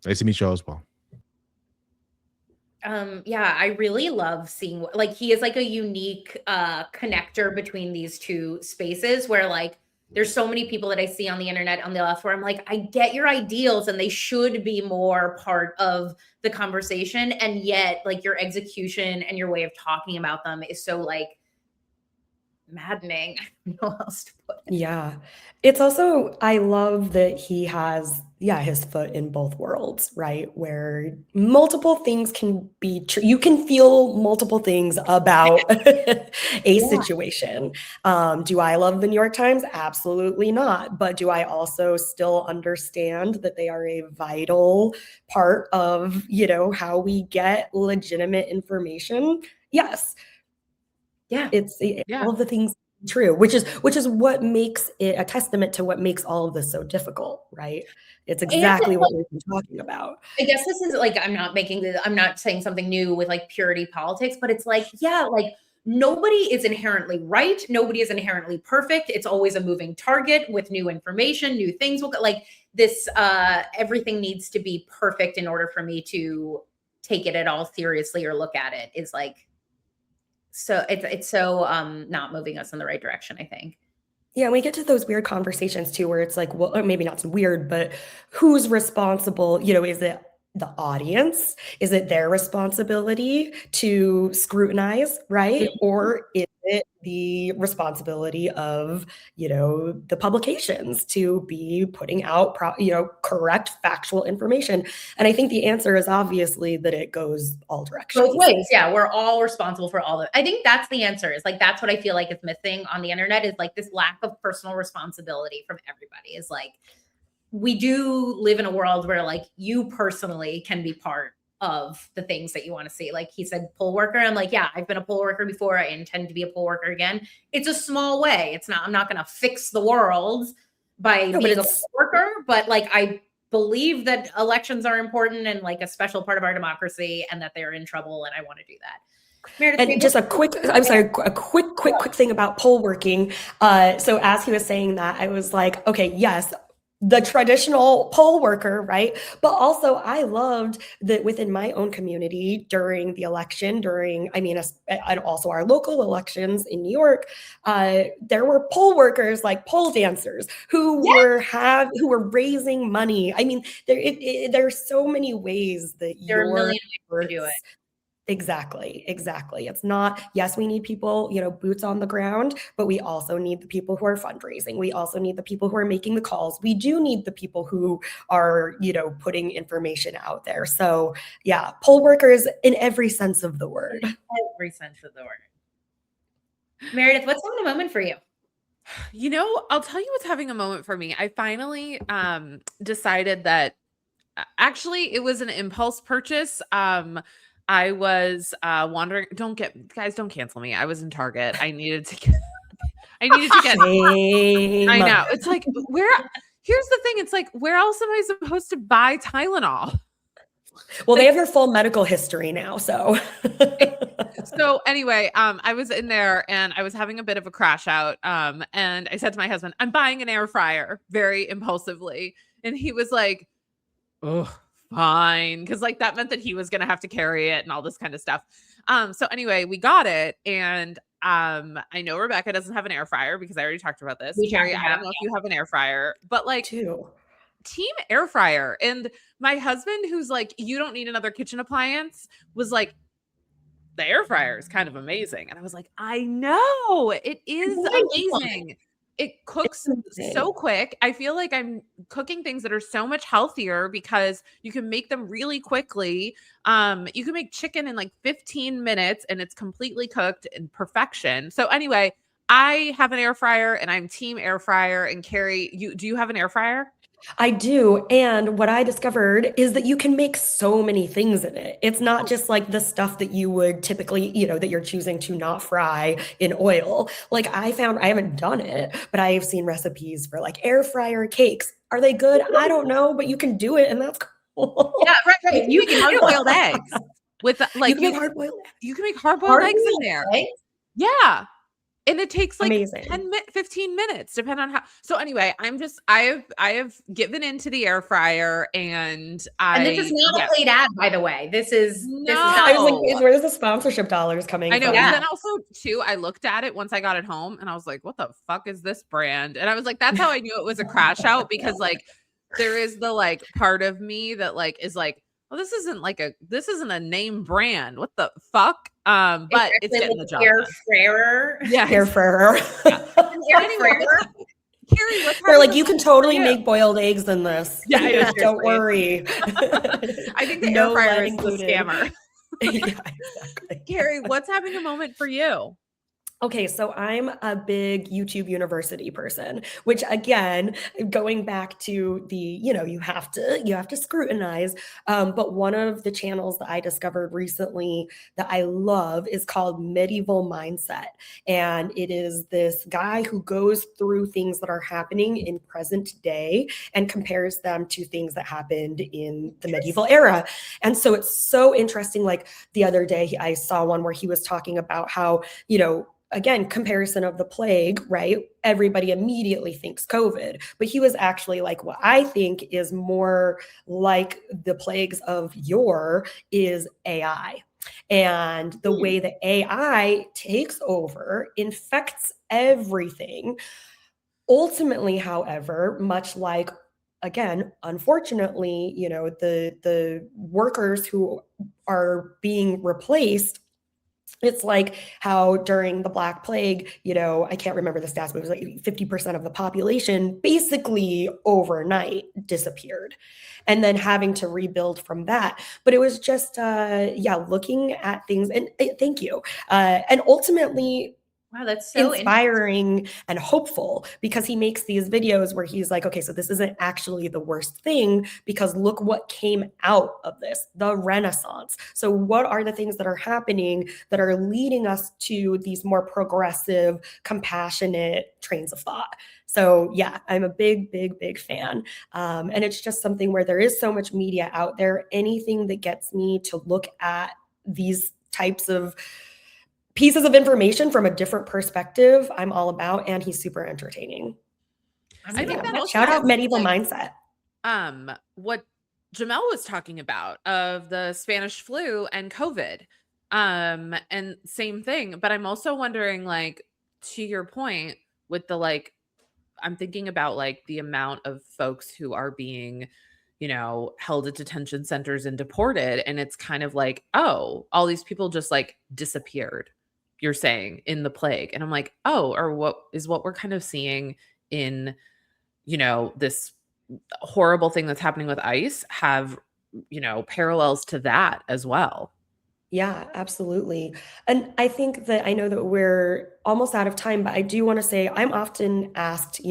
Nice to meet you all as well. Yeah, I really love seeing like he is like a unique connector between these two spaces where like there's so many people that I see on the internet on the left where I'm like, I get your ideals and they should be more part of the conversation. And yet like your execution and your way of talking about them is so like maddening. I don't know how else to put it. Yeah. It's also, I love that he has, his foot in both worlds, right? Where multiple things can be true. You can feel multiple things about a situation. Do I love the New York Times? Absolutely not. But do I also still understand that they are a vital part of, how we get legitimate information? Yes. Yeah. It's all of the things true, which is what makes it a testament to what makes all of this so difficult, right? It's exactly what we've been talking about. I guess this is like, I'm not saying something new with like purity politics, but it's like, like nobody is inherently right. Nobody is inherently perfect. It's always a moving target with new information, new things. Like this, everything needs to be perfect in order for me to take it at all seriously or look at it is like, so it's so not moving us in the right direction, I think. Yeah, we get to those weird conversations too, where it's like, well, or maybe not so weird, but who's responsible? Is it the audience? Is it their responsibility to scrutinize, right? Or is it the responsibility of, the publications to be putting out, correct factual information? And I think the answer is obviously that it goes all directions. Both ways. Yeah, we're all responsible for all of it. I think that's the answer is like, that's what I feel like is missing on the internet is like this lack of personal responsibility from everybody is like, we do live in a world where like you personally can be part of the things that you want to see. Like he said, poll worker. I'm like, yeah, I've been a poll worker before. I intend to be a poll worker again. It's a small way. I'm not going to fix the world by being a poll worker, but like I believe that elections are important and like a special part of our democracy, and that they're in trouble, and I want to do that. Meredith, And just a quick thing about poll working. So as he was saying that, I was like, okay, yes, the traditional poll worker, right? But also I loved that within my own community during the election, and also our local elections in New York, there were poll workers, like pole dancers who were raising money. I mean, there are so many ways that there are a million ways to do it. Exactly. It's not, yes, we need people, boots on the ground, but we also need the people who are fundraising. We also need the people who are making the calls. We do need the people who are, putting information out there. So yeah, poll workers in every sense of the word. Every sense of the word. Meredith, what's having a moment for you? I'll tell you what's having a moment for me. I finally decided that actually it was an impulse purchase. I was wandering. Don't cancel me. I was in Target. I needed to get. I know. It's like here's the thing. It's like, where else am I supposed to buy Tylenol? Well, they have your full medical history now. So anyway, I was in there and I was having a bit of a crash out. And I said to my husband, I'm buying an air fryer, very impulsively. And he was like, oh, fine. Because like that meant that he was going to have to carry it and all this kind of stuff. So anyway, we got it. And I know Rebecca doesn't have an air fryer because I already talked about this. Carrie, I don't know if you have an air fryer, but like team air fryer. And my husband, who's like, you don't need another kitchen appliance, was like, the air fryer is kind of amazing. And I was like, I know, it is amazing. It cooks so quick. I feel like I'm cooking things that are so much healthier because you can make them really quickly. You can make chicken in like 15 minutes and it's completely cooked in perfection. So anyway, I have an air fryer and I'm team air fryer. And Kari, do you have an air fryer? I do. And what I discovered is that you can make so many things in it. It's not just like the stuff that you would typically, that you're choosing to not fry in oil. Like I haven't done it, but I have seen recipes for like air fryer cakes. Are they good? I don't know, but you can do it and that's cool. Yeah, right. You can hard-boiled eggs with like you can make hard-boiled eggs in there. Eggs? Yeah. And it takes like amazing. 15 minutes, depending on how. So anyway, I have given into the air fryer and this is not a paid ad, by the way. This is I was like, where's the sponsorship dollars coming I know. from? And then also too, I looked at it once I got it home and I was like, what the fuck is this brand? And I was like, that's how I knew it was a crash out, because like there is the like part of me that like is like, well, this isn't a name brand. What the fuck? But it's getting the job air fryer. Yeah, air fryer. Air fryer. Kari, they're like, you can totally make boiled eggs in this. Yeah, don't worry. I think the air fryer is the scammer. Yeah, exactly. Kari, what's having a moment for you? Okay, so I'm a big YouTube University person, which again, going back to the, you have to scrutinize. But one of the channels that I discovered recently that I love is called Medieval Mindset. And it is this guy who goes through things that are happening in present day and compares them to things that happened in the medieval era. And so it's so interesting. Like the other day, I saw one where he was talking about how, again, comparison of the plague, right? Everybody immediately thinks COVID, but he was actually like, what I think is more like the plagues of yore is AI. And the way that AI takes over, infects everything. Ultimately, however, much like, again, unfortunately, the workers who are being replaced, it's like how during the Black Plague, I can't remember the stats, but it was like 50% of the population basically overnight disappeared, and then having to rebuild from that. But it was just, looking at things, and thank you. And ultimately, Wow, that's so inspiring and hopeful, because he makes these videos where he's like, okay, so this isn't actually the worst thing, because look what came out of this, the Renaissance. So what are the things that are happening that are leading us to these more progressive, compassionate trains of thought? So yeah, I'm a big, big, big fan. And it's just something where there is so much media out there. Anything that gets me to look at these types of pieces of information from a different perspective, I'm all about, and he's super entertaining. I think that also Shout out gets, Medieval like, Mindset. what Jamelle was talking about of the Spanish flu and COVID. And same thing, but I'm also wondering, like, to your point with the, like, I'm thinking about like the amount of folks who are being, held at detention centers and deported. And it's kind of like, oh, all these people just like disappeared, you're saying, in the plague. And I'm like, oh, or what we're kind of seeing in, this horrible thing that's happening with ICE have, parallels to that as well. Yeah, absolutely. And I think that I know that we're almost out of time, but I do want to say I'm often asked,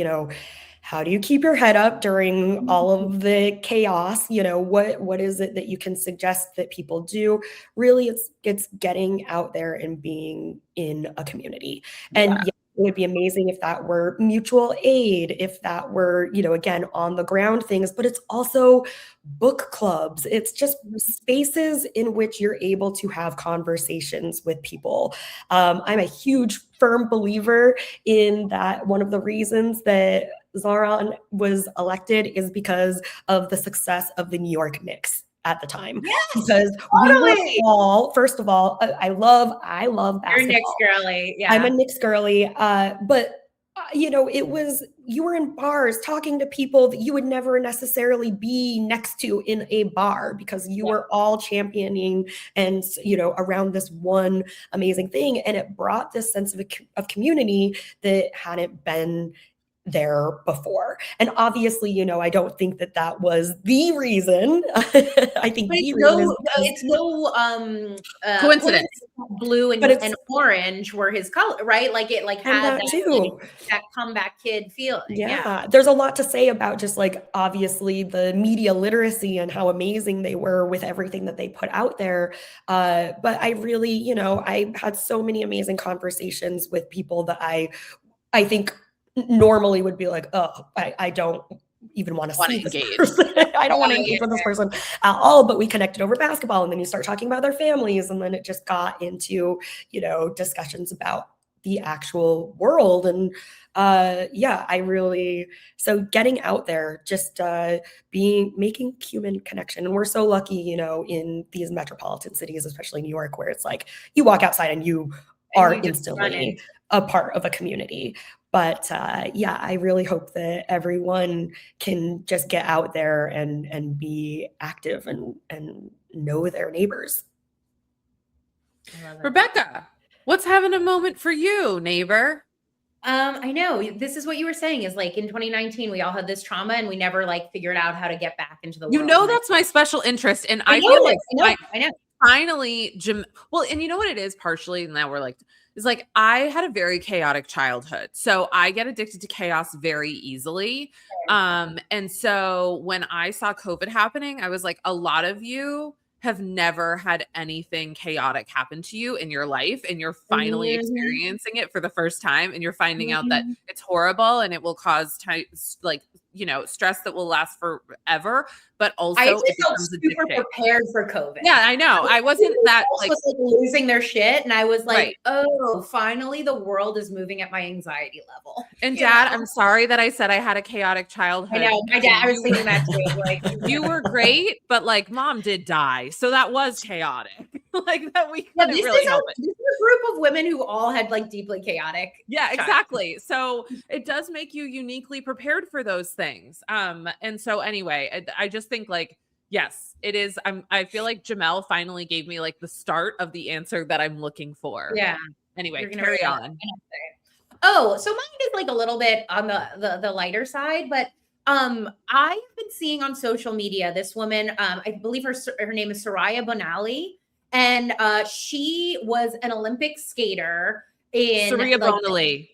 how do you keep your head up during all of the chaos? What is it that you can suggest that people do? Really, it's getting out there and being in a community. And yeah, it would be amazing if that were mutual aid, if that were, again, on the ground things, but it's also book clubs. It's just spaces in which you're able to have conversations with people. I'm a huge, firm believer in that. One of the reasons that Zoran was elected is because of the success of the New York Knicks at the time. Yes, because totally. we were all, first of all, I love basketball. You're a Knicks girly. Yeah. I'm a Knicks girly. But you were in bars talking to people that you would never necessarily be next to in a bar, because you were all championing and, around this one amazing thing. And it brought this sense of community that hadn't been there before. And obviously, I don't think that was the reason. I think it's no coincidence. Blue and orange were his color, right? Like it had that too. That comeback kid feeling. Yeah. There's a lot to say about just like obviously the media literacy and how amazing they were with everything that they put out there. But I really, I had so many amazing conversations with people that I think normally would be like, oh, I don't even want to see this person. I don't want to engage with this person at all. But we connected over basketball, and then you start talking about their families, and then it just got into, discussions about the actual world. And so getting out there, just making human connection. And we're so lucky, in these metropolitan cities, especially New York, where it's like you walk outside and you are instantly a part of a community. But I really hope that everyone can just get out there and be active and know their neighbors. Rebecca, what's having a moment for you, neighbor? I know this is what you were saying, is like in 2019, we all had this trauma and we never figured out how to get back into the world. That's my special interest. And I know. Finally, well, and you know what it is partially, and now we're like, is like, I had a very chaotic childhood. So I get addicted to chaos very easily. And so when I saw COVID happening, I was like, a lot of you have never had anything chaotic happen to you in your life, and you're finally experiencing it for the first time, and you're finding out that it's horrible and it will cause stress that will last forever. But also, I just felt super prepared for COVID. Yeah, I know. I wasn't that was losing their shit, and I was like, oh, finally, the world is moving at my anxiety level. And Dad, I'm sorry that I said I had a chaotic childhood. I know. My dad, I was thinking that too. Like, you were great, but like Mom did die, so that was chaotic. Like that we couldn't really help it. This is a group of women who all had like deeply chaotic. Yeah, exactly. So it does make you uniquely prepared for those things. And so anyway, I just think like, yes, it is. I feel like Jamelle finally gave me like the start of the answer that I'm looking for. Yeah. Anyway, carry on. Oh, so mine is like a little bit on the lighter side, but I've been seeing on social media this woman, I believe her name is Soraya Bonali, and she was an Olympic skater, in Saria like, Bonali.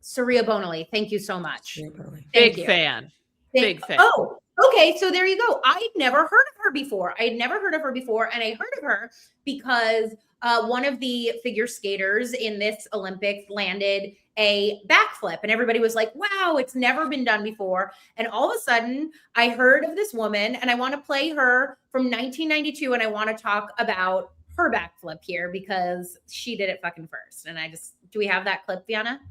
Saria Bonali. Thank you so much. Really. Big fan. Big fan. Oh, okay. So there you go. I'd never heard of her before. And I heard of her because one of the figure skaters in this Olympics landed a backflip, and everybody was like, wow, it's never been done before. And all of a sudden, I heard of this woman, and I want to play her from 1992, and I want to talk about her backflip here because she did it fucking first. And do we have that clip, Fiona?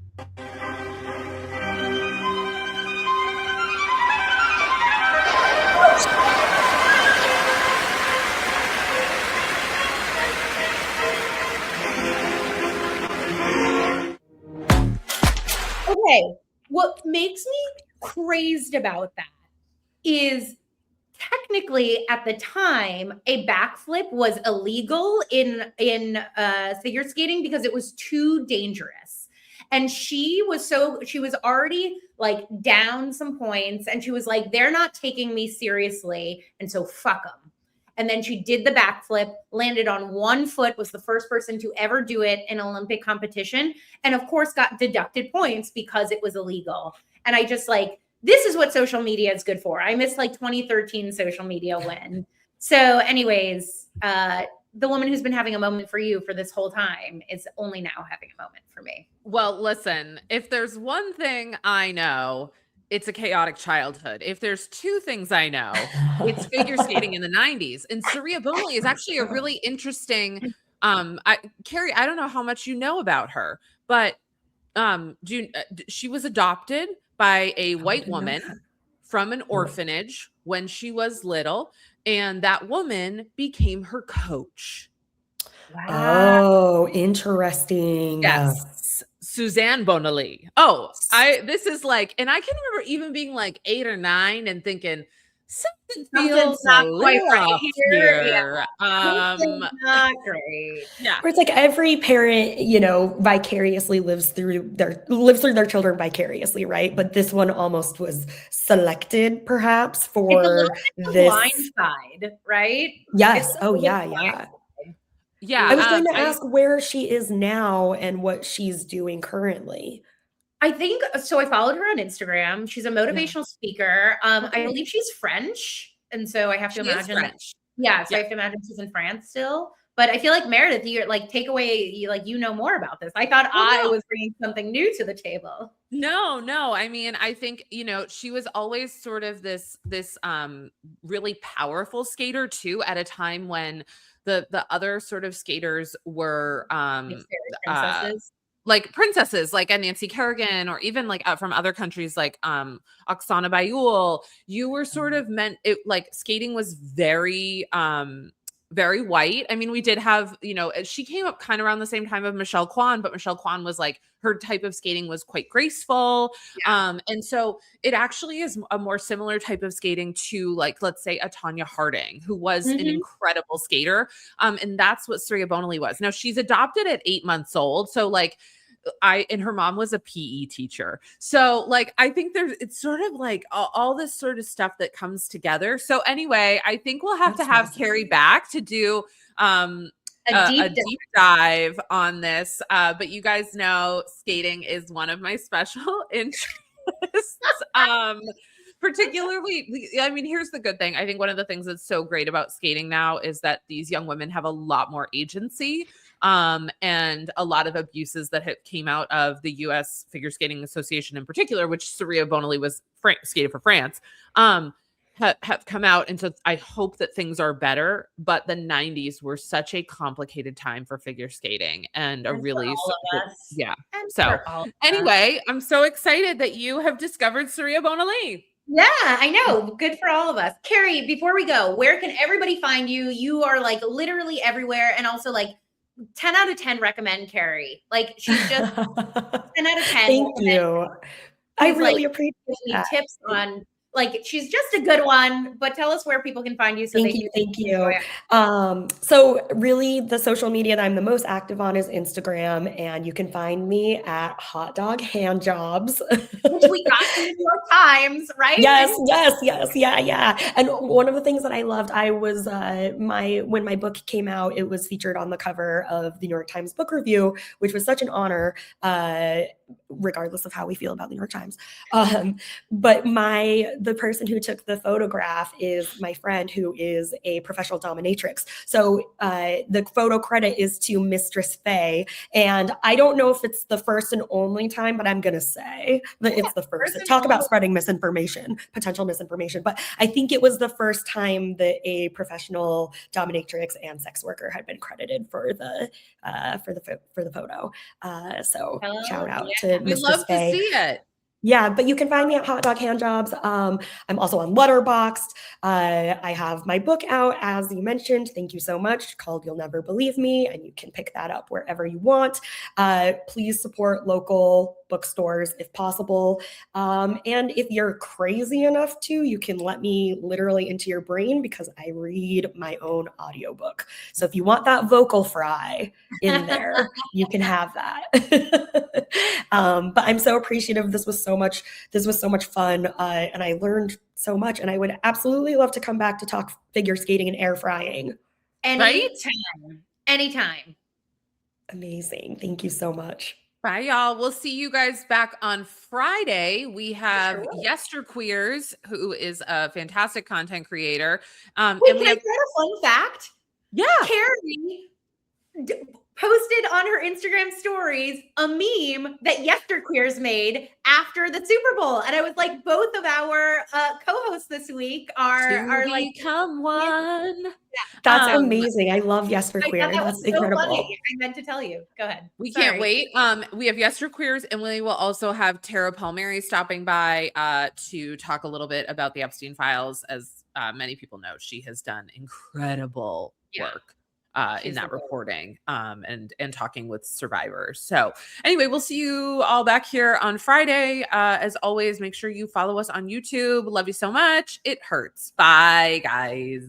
Okay, what makes me crazed about that is technically at the time a backflip was illegal in figure skating because it was too dangerous. And she was already like down some points, and she was like, they're not taking me seriously, and so fuck them. And then she did the backflip, landed on one foot, was the first person to ever do it in Olympic competition, and of course got deducted points because it was illegal. And I just like, this is what social media is good for. I miss like 2013 social media win. So anyways, the woman who's been having a moment for you for this whole time is only now having a moment for me. Well, listen, if there's one thing I know, it's a chaotic childhood. If there's two things I know, it's figure skating in the 90s. And Saria Bonali is actually a really interesting, Kari, I don't know how much you know about her, but she was adopted by a white woman from an orphanage when she was little, and that woman became her coach. Wow. Oh, interesting. Yes. Suzanne Bonali. This is like, and I can remember even being like 8 or 9 and thinking, something feels not quite little right off here. here. Not great. Yeah. Where it's like every parent, vicariously lives through their children vicariously, right? But this one almost was selected, perhaps, for it's a little bit this blind side, right? Yes. It's Oh, yeah. Yeah. I was going to ask where she is now and what she's doing currently. I think so. I followed her on Instagram. She's a motivational speaker. I believe she's French, and so I have to imagine French. I have to imagine she's in France still. But I feel like Meredith, you're like take away, you know more about this. I thought I was bringing something new to the table. No. I mean, I think she was always sort of this really powerful skater too, at a time when the other sort of skaters were princesses. Like princesses, like a Nancy Kerrigan, or even like from other countries, like Oksana Bayul. You were sort of meant it, like skating was very very white. I mean, we did have, she came up kind of around the same time of Michelle Kwan, but Michelle Kwan was like, her type of skating was quite graceful. Yeah. And so it actually is a more similar type of skating to, like, let's say a Tanya Harding, who was an incredible skater. And that's what Saria Bonali was. Now she's adopted at 8 months old. So like, and her mom was a PE teacher. So like, I think it's sort of like all this sort of stuff that comes together. So anyway, I think we'll have to have Kari back to do a deep dive on this. But you guys know skating is one of my special interests. Particularly, I mean, here's the good thing. I think one of the things that's so great about skating now is that these young women have a lot more agency. And a lot of abuses that came out of the U.S. Figure Skating Association in particular, which Saria Bonali was skated for France, have come out. And so I hope that things are better. But the 90s were such a complicated time for figure skating, and So anyway, I'm so excited that you have discovered Saria Bonali. Yeah, I know. Good for all of us. Kari, before we go, where can everybody find you? You are like literally everywhere, and also like 10 out of 10 recommend Kari. Like she's just 10 out of 10. Thank you. I really appreciate that. Tips on Like, she's just a good one, but tell us where people can find you. So Thank you. So really the social media that I'm the most active on is Instagram, and you can find me at Hot Dog Hand Jobs. Which we got from the New York Times, right? Yes, yeah. And one of the things that I loved, I was when my book came out, it was featured on the cover of the New York Times Book Review, which was such an honor, regardless of how we feel about the New York Times. But the person who took the photograph is my friend, who is a professional dominatrix. So the photo credit is to Mistress Faye, and I don't know if it's the first and only time, but I'm gonna say that it's the first. Talk about spreading misinformation, potential misinformation. But I think it was the first time that a professional dominatrix and sex worker had been credited for the photo. So shout out to We Mistress love Faye. to see it. Yeah, but you can find me at Hot Dog Hand Jobs. I'm also on Letterboxd. I have my book out, as you mentioned. Thank you so much, called You'll Never Believe Me, and you can pick that up wherever you want. Please support local bookstores if possible. And if you're crazy enough to, you can let me literally into your brain, because I read my own audiobook. So if you want that vocal fry in there, you can have that. But I'm so appreciative. This was so much fun, and I learned so much, and I would absolutely love to come back to talk figure skating and air frying. Anytime. Amazing. Thank you so much. Bye, y'all. We'll see you guys back on Friday. We have Yesterqueers, who is a fantastic content creator. Wait, and can we I have share a fun fact? Yeah. Carrie posted on her Instagram stories a meme that Yesterqueers made after the Super Bowl. And I was like, both of our co-hosts this week are like, become one. Yeah. That's amazing. I love Yesterqueer. That's incredible. So funny. I meant to tell you. Go ahead. We can't wait. We have Yesterqueers, and we will also have Tara Palmieri stopping by to talk a little bit about the Epstein files. As many people know, she has done incredible work in that reporting and talking with survivors. So anyway, we'll see you all back here on Friday. As always, make sure you follow us on YouTube. Love you so much. It hurts. Bye, guys.